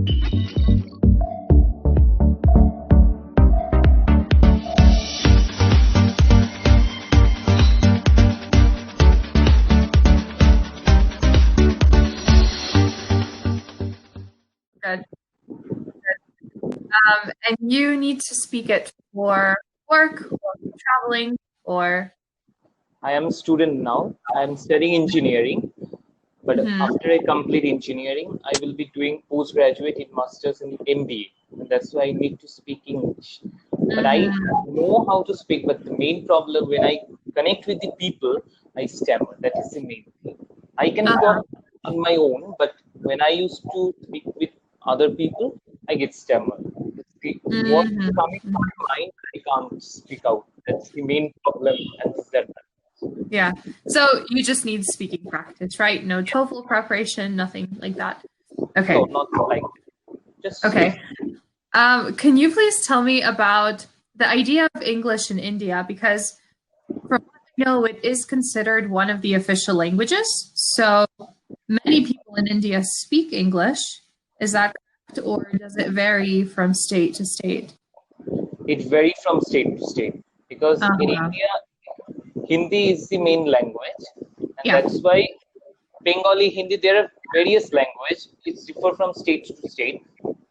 Good. And you need to speak it for work or traveling or... I am a student now. I am studying engineering, but after I complete engineering, I will be doing postgraduate in masters in MBA. And that's why I need to speak English. But I know how to speak, but the main problem when I connect with the people, I stammer. That is the main thing. I can talk on my own, but when I used to speak with other people, I get stammered. What's coming from my mind, I can't speak out. That's the main problem at this level. Yeah. So you just need speaking practice, right? No TOEFL preparation, nothing like that. Okay. No, not like that. Just okay. Can you please tell me about the idea of English in India? Because from what I know, it is considered one of the official languages. So many people in India speak English. Is that correct? Or does it vary from state to state? It varies from state to state. Because in India, Hindi is the main language. And that's why Bengali, Hindi, there are various languages. It's different from state to state.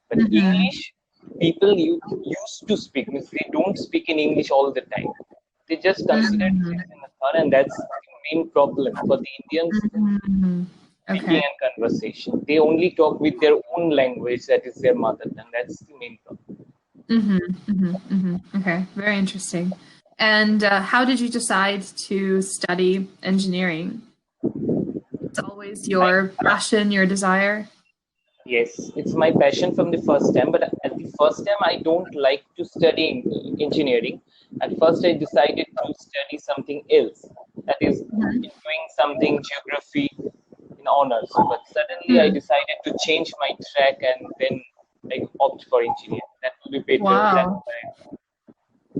But English, people used to speak. Means they don't speak in English all the time. They just consider it as a thought, and that's the main problem for the Indians speaking and conversation. They only talk with their own language, that is their mother tongue. That's the main problem. Okay, very interesting. And how did you decide to study engineering? It's always your passion, your desire? Yes, it's my passion from the first time. But at the first time, I don't like to study engineering. At first, I decided to study something else. That is, doing something geography in honors. But suddenly, I decided to change my track and then I opt for engineering. That will be better. Wow.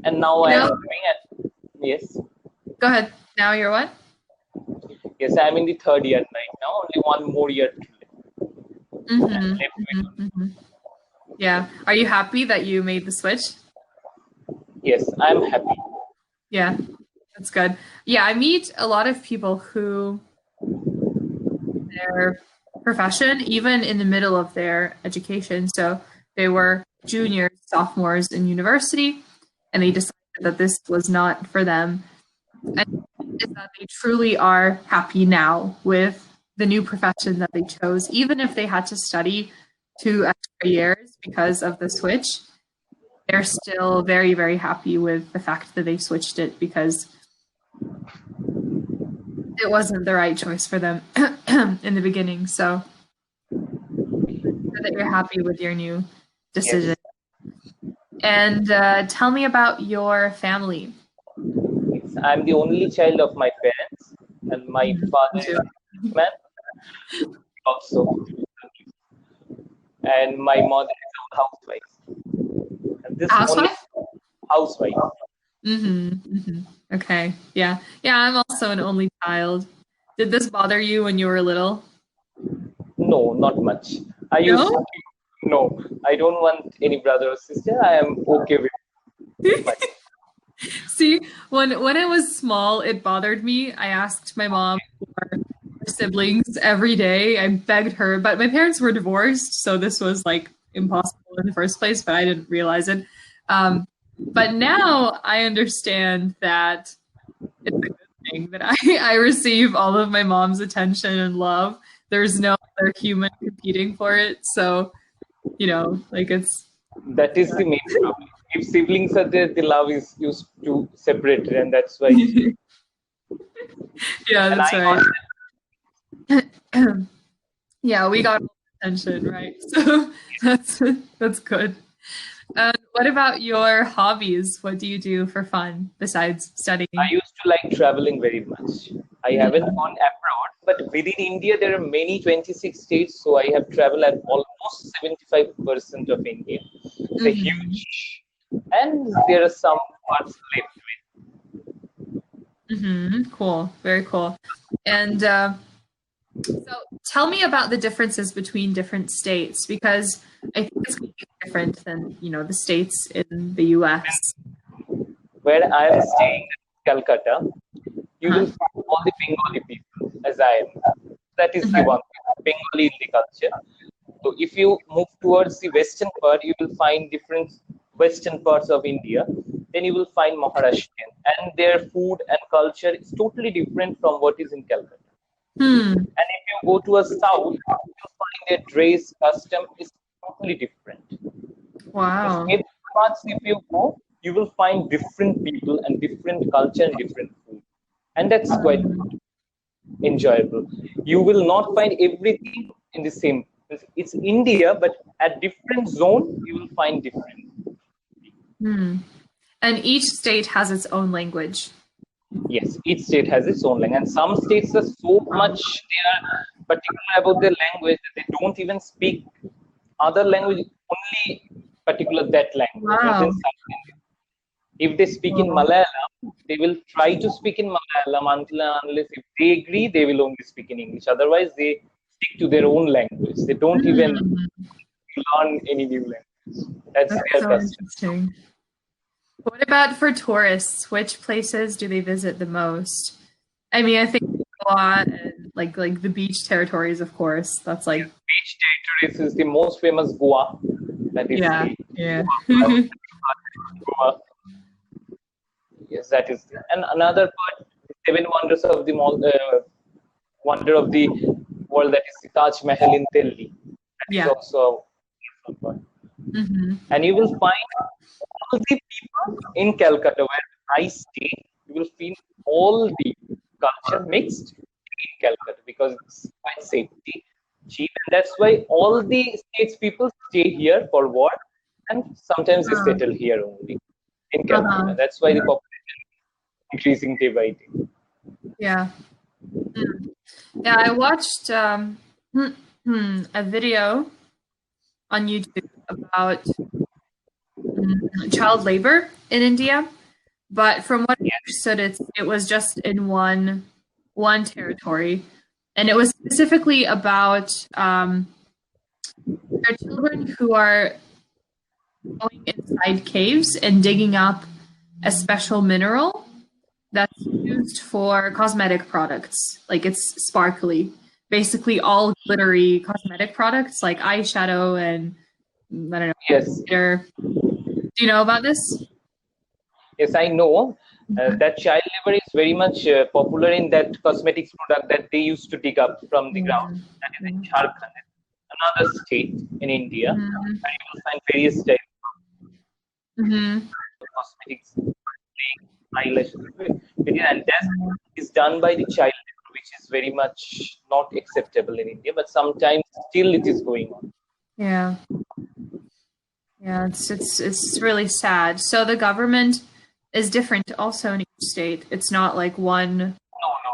And now I am doing it. Yes. Go ahead. Now you're what? Yes, I'm in the third year right now. Only one more year to live. Yeah. Are you happy that you made the switch? Yes, I'm happy. Yeah, that's good. Yeah, I meet a lot of people who their profession, even in the middle of their education, so they were juniors, sophomores in university, and they decided that this was not for them. And is that they truly are happy now with the new profession that they chose, even if they had to study 2 extra years because of the switch. They're still very, very happy with the fact that they switched it because it wasn't the right choice for them in the beginning. So that you're happy with your new decision. Yes. And tell me about your family. Yes, I'm the only child of my parents, and my father is a man also, and my mother is a housewife. And this housewife? Housewife. Okay. Yeah. I'm also an only child. Did this bother you when you were little? No, not much. No, I don't want any brother or sister. I am okay with it. See, when I was small, it bothered me. I asked my mom for siblings every day. I begged her, but my parents were divorced, so this was like impossible in the first place, but I didn't realize it. But now I understand that it's a good thing that I receive all of my mom's attention and love. There's no other human competing for it. So, like it's... That is the main problem. If siblings are there, the love is used to separate, and that's why... Yeah, that's right. Yeah, we got attention, right? So that's good. What about your hobbies? What do you do for fun besides studying? I used to like traveling very much. I haven't gone abroad, but within India, there are many 26 states. So I have traveled at almost 75% of India. It's a huge, and there are some parts left with. Cool. Very cool. And so tell me about the differences between different states because I think it's completely different than, the states in the US. Where I am staying, Calcutta, you Huh. will find all the Bengali people as I am. That is the one thing, Bengali in the culture. So if you move towards the western part, you will find different western parts of India. Then you will find Maharashtrian, and their food and culture is totally different from what is in Calcutta. Hmm. And if you go to a south, you'll find their dress custom is totally different. Means Wow. every parts if you go, you will find different people and different culture and different food, and that's quite enjoyable. You will not find everything in the same. It's India, but at different zone you will find different. Hmm. And each state has its own language. Yes, each state has its own language, and some states are so much they are particular about their language that they don't even speak other language, only particular that language. As in Wow. South India. If they speak in Wow. Malayalam, they will try to speak in Malayalam until and unless if they agree, they will only speak in English. Otherwise, they stick to their own language. They don't even Hmm. learn any new language. That's That's their so custom. interesting. What about for tourists? Which places do they visit the most? I mean, I think Goa and like the beach territories, of course. That's like Beach territories is the most famous Goa. That is yeah, the yeah. Goa. Yes, that is. And another part, the seven wonders of the wonder of the world, that is the Taj Mahal in Delhi. That is Yeah. also a beautiful part. Hmm. And you will find all the people in Calcutta where I stay. You will feel all the culture mixed in Calcutta because it's quite safety, cheap, and that's why all the states people stay here for work, and sometimes they settle here only in Calcutta. Uh-huh. That's why the population is increasing day by day. Yeah. Mm. Yeah, I watched a video on YouTube about child labor in India, but from what I Yes, understood, it was just in one territory, and it was specifically about there are children who are going inside caves and digging up a special mineral that's used for cosmetic products. Like it's sparkly. Basically, all glittery cosmetic products like eyeshadow and I don't know, yes, glitter. Do you know about this? yes. I know that child labor is very much popular in that cosmetics product that they used to dig up from the ground. Yeah. That is in Jharkhand, another state in India, Mm-hmm. and you will find various types Mm-hmm. of cosmetics, eyelashes, and that is done by the child labor, which is very much not acceptable in India. But sometimes still it is going on. Yeah. Yeah, it's really sad. So the government is different also in each state. It's not like one. No, no,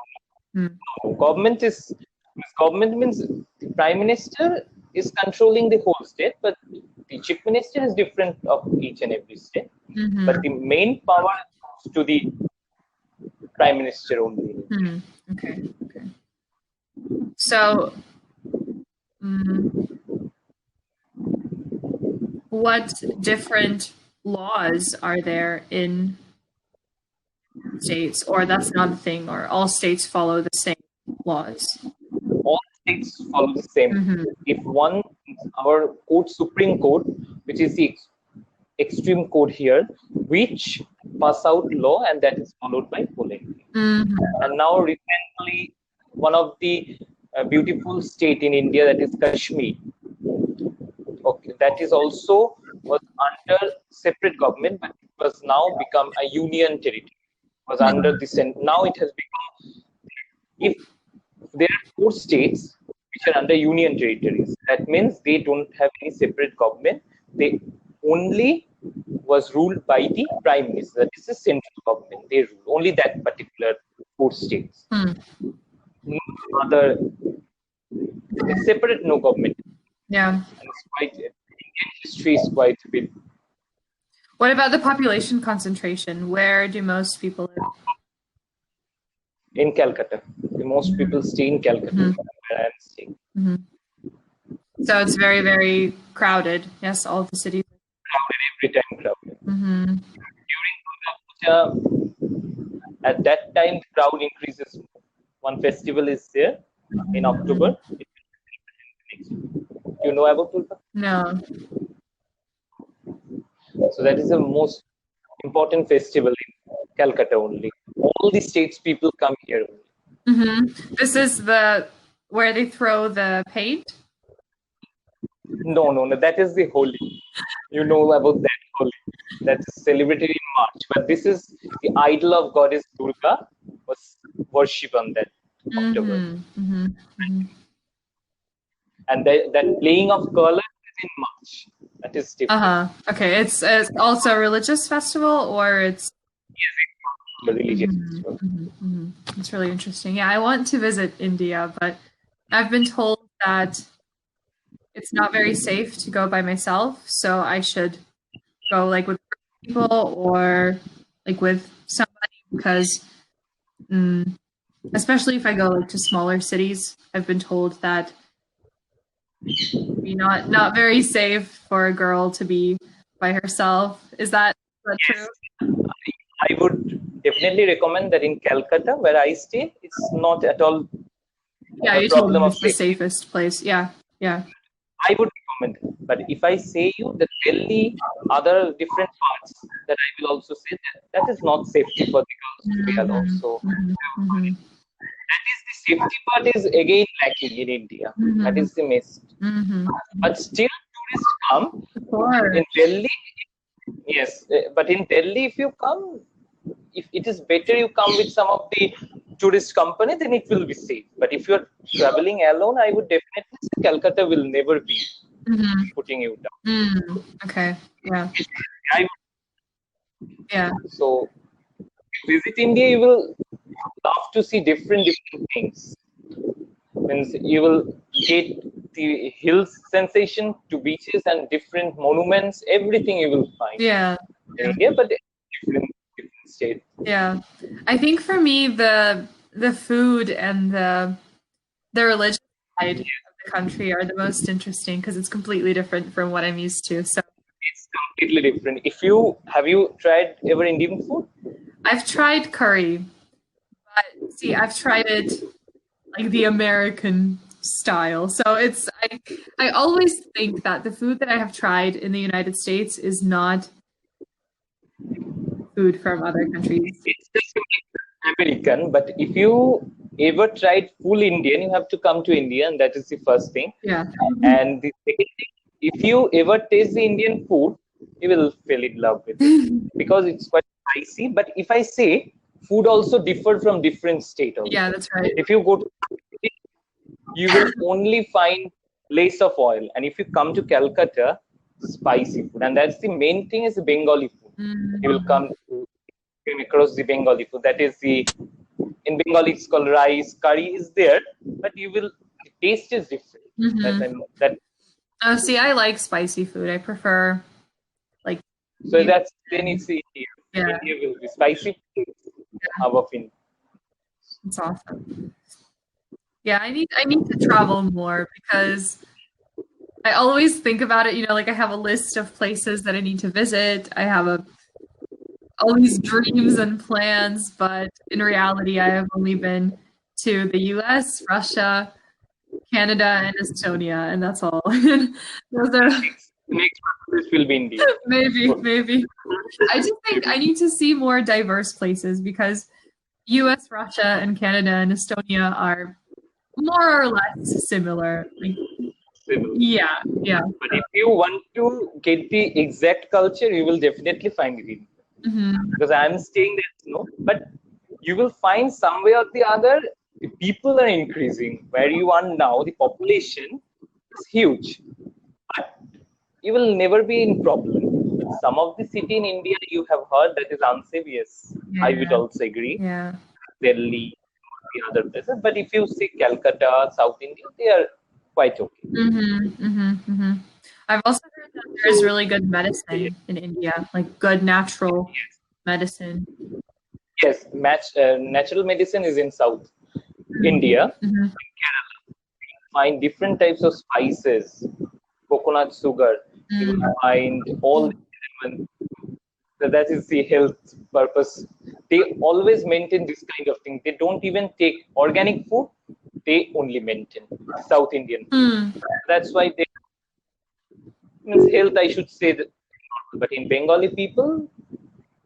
Hmm. no. Government means the prime minister is controlling the whole state, but the chief minister is different of each and every state. But Mm-hmm. the main power goes to the prime minister only. Hmm. Okay. Okay. So, mm, what different laws are there in states, or that's not a thing, or all states follow the same laws? All states follow the same. Mm-hmm. If our court, Supreme Court, which is the extreme court here, which pass out law, and that is followed by whole India. Mm-hmm. And now recently, one of the beautiful state in India, that is Kashmir. Okay, that is also was under separate government, but it was now become a union territory. It was under the now it has become, if there are four states which are under union territories, that means they don't have any separate government. They only was ruled by the prime minister. That is the central government. They rule only that particular four states. Mm. No other separate, no government. Yeah. And it's quite Indian history is quite a bit. What about the population concentration? Where do most people live? in Calcutta. The most people stay in Calcutta, where I am staying. So it's very, very crowded. Yes, all the cities. Crowded every time, crowded. During Durga Puja, at that time, the crowd increases. One festival is there in October. It will be next. Do you know about Durga? No. So that is the most important festival in Calcutta only. All the states people come here. This is where they throw the paint. No. That is the Holi. You know about that Holi. That is celebrated in March. But this is the idol of goddess Durga was worshipped on that October. And that playing of colors is in March. That is different. Okay, it's also a religious festival, or it's Yes, it's a religious festival. It's really interesting. Yeah, I want to visit India, but I've been told that it's not very safe to go by myself, so I should go like with people or like with somebody, because especially if I go like to smaller cities, I've been told that it's not very safe for a girl to be by herself. Is that true? I would definitely recommend that in Calcutta, where I stay, it's not at all you told me it's the safest place. Yeah. I would recommend it. But if I say you that Delhi, other different parts, that I will also say that is not safety for the girls to be alone. So that is the safety part is again lacking in India. That is the mist. But still, tourists come in Delhi. Yes, but in Delhi, if you come, if it is better you come with some of the tourist company, then it will be safe. But if you're traveling alone, I would definitely say Calcutta will never be putting you down. Okay. Yeah. So, if you visit India, you will love to see different things. Means you will get the hills sensation to beaches and different monuments. Everything you will find in India, but different states. Yeah, I think for me the food and the religious side of the country are the most interesting, because it's completely different from what I'm used to. So it's completely different. Have you tried ever Indian food? I've tried curry, but see, I've tried it like the American style. So I always think that the food that I have tried in the United States is not food from other countries. It's just American, but if you ever tried full Indian, you have to come to India, and that is the first thing. Yeah. And the second thing, if you ever taste the Indian food, you will fall in love with it because it's quite spicy. But if I say food also differ from different state. Also. Yeah, that's right. If you go to, you will only find less of oil, and if you come to Calcutta, spicy food, and that's the main thing is the Bengali food. You will come across the Bengali food. That is in Bengali it's called rice, curry is there, but the taste is different. See, I like spicy food. I prefer like. So that's then it's India. Yeah. India will be spicy food. Above India. It's awesome. Yeah, I need to travel more, because I always think about it, like I have a list of places that I need to visit. I have all these dreams and plans, but in reality, I have only been to the US, Russia, Canada, and Estonia, and that's all. Those are next place will be India. Maybe. I just think I need to see more diverse places, because US, Russia, and Canada and Estonia are more or less similar. Yeah. But if you want to get the exact culture, you will definitely find it in because I'm staying there, but you will find somewhere or the other the people are increasing. Where you are now, the population is huge, but you will never be in problem. Some of the city in India you have heard that is unsafe. Yes, I would also agree. Yeah, Delhi, the other places. But if you see Calcutta, South India, they are quite okay. I've also heard that there's really good medicine in India, like good natural medicine. Yes, natural medicine is in South India. Mm-hmm. Find different types of spices, coconut sugar. You will Mm. find all Oh, the elements. So that is the health purpose. They always maintain this kind of thing. They don't even take organic food. They only maintain South Indian food. mm. That's why they means health. I should say that, but in Bengali people,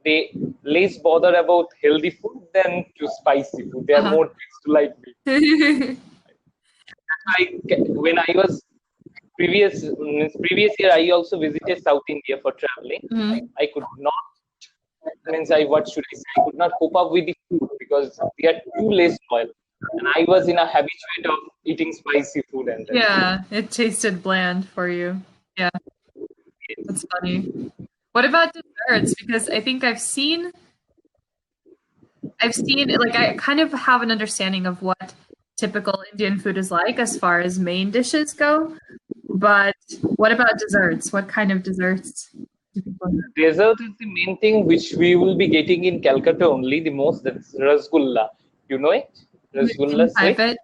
they less bother about healthy food than to spicy food. They are Uh-huh. more used to like me. When I was previous year, I also visited South India for traveling. Mhm. I could not means I what should I say? I could not cope up with the food because we had too less oil, and I was in a habituate of eating spicy food, and that's why. Yeah, it tasted bland for you. Yeah, that's funny. What about desserts? Because I think I've seen like I kind of have an understanding of what typical Indian food is like as far as main dishes go. But what about desserts? What kind of desserts do people have? Dessert is the main thing which we will be getting in Calcutta only the most. That's rasgulla. You know it? Can you Rasgulla type sweet. it?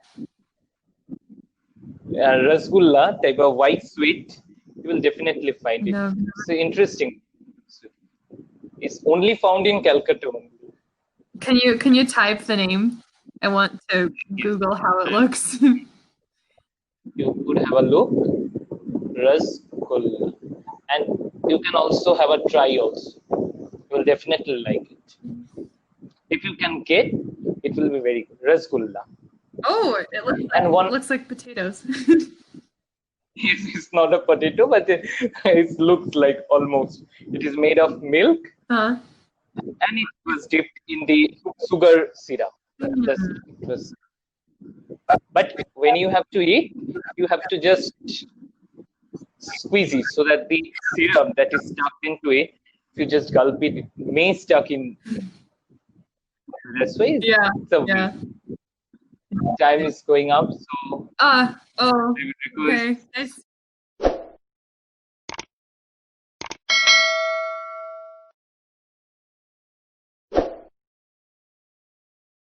Rasgulla type of white sweet. You will definitely find it. No. It's interesting. It's only found in Calcutta only. Can you type the name? I want to Yes, Google how it and looks. you could have a look. Rasgulla, and you can also have a try also. You will definitely like it. If you can get, it will be very good. Rasgulla. Oh, it looks And like it one, looks like potatoes. it's not a potato, but it looks like almost. It is made of milk, Huh? and it was dipped in the sugar syrup. That's Hmm. it was. But when you have to eat, you have to just squeeze it so that the syrup that is stuck into it, if you just gulp it, it may stuck in. That's why Yeah, it's a yeah. time is going up. So Oh, I would request okay. Nice